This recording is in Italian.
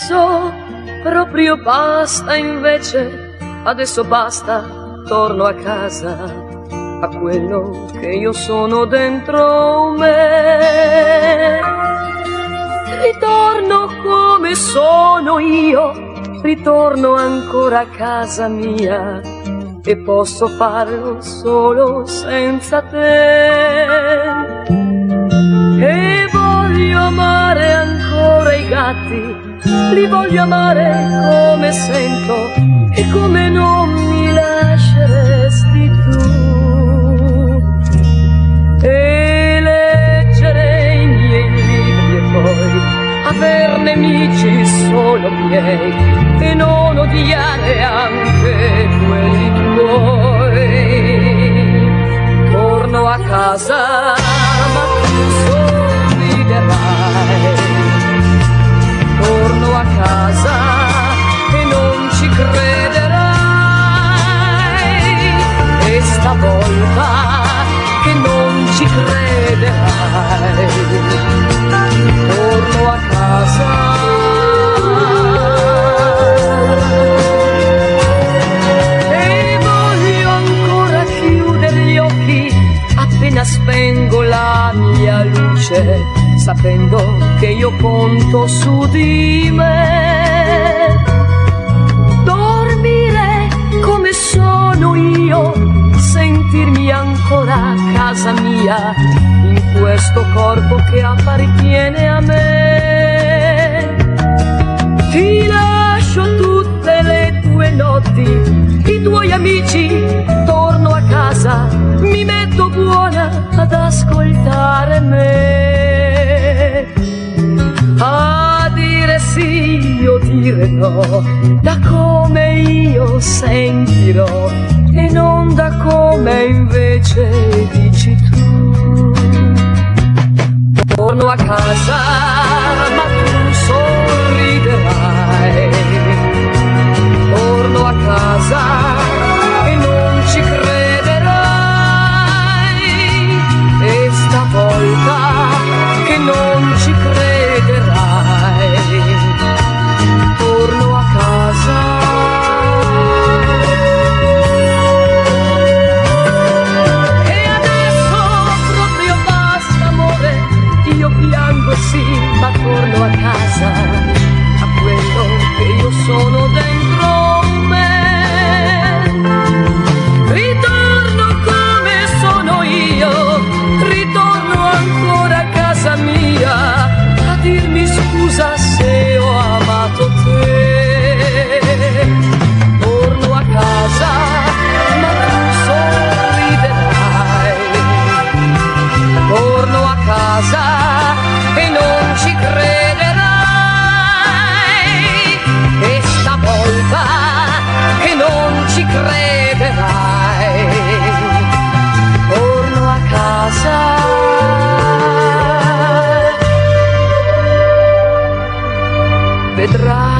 adesso proprio basta invece, adesso basta, torno a casa, a quello che io sono dentro me. Ritorno come sono io, ritorno ancora a casa mia e posso farlo solo senza te. E voglio amare ancora i gatti, li voglio amare come sento e come non mi lasceresti tu. E leggere i miei libri e poi aver nemici solo miei e non odiare anche quelli tuoi. Torno a casa ma tu sorriderai. Torno a casa e non ci crederai, e stavolta che non ci crederai. Torno a casa e voglio ancora chiudere gli occhi appena spengo la mia luce, sapendo che io conto su di me. Dormire come sono io, sentirmi ancora a casa mia, in questo corpo che appartiene a me. Ti lascio tutte le tue notti, i tuoi amici, torno a casa, mi metto buona ad ascoltare me. A dire sì o dire no, da come io sentirò e non da come invece dici tu. Torno a casa ma tu sorriderai. Torno a casa e non ci crederai, e stavolta che non ci crederai. Torno a casa e adesso proprio basta amore, io piango sì ma torno a casa, a quello che io sono dentro me. Ritorno come sono io, ritorno ancora a casa mia, a dirmi scusa se ho amato te. Torno a casa ma tu sorriderai. Torno a casa e non ci crederai, e stavolta che non ci crederai. Torno a casa. Vedrai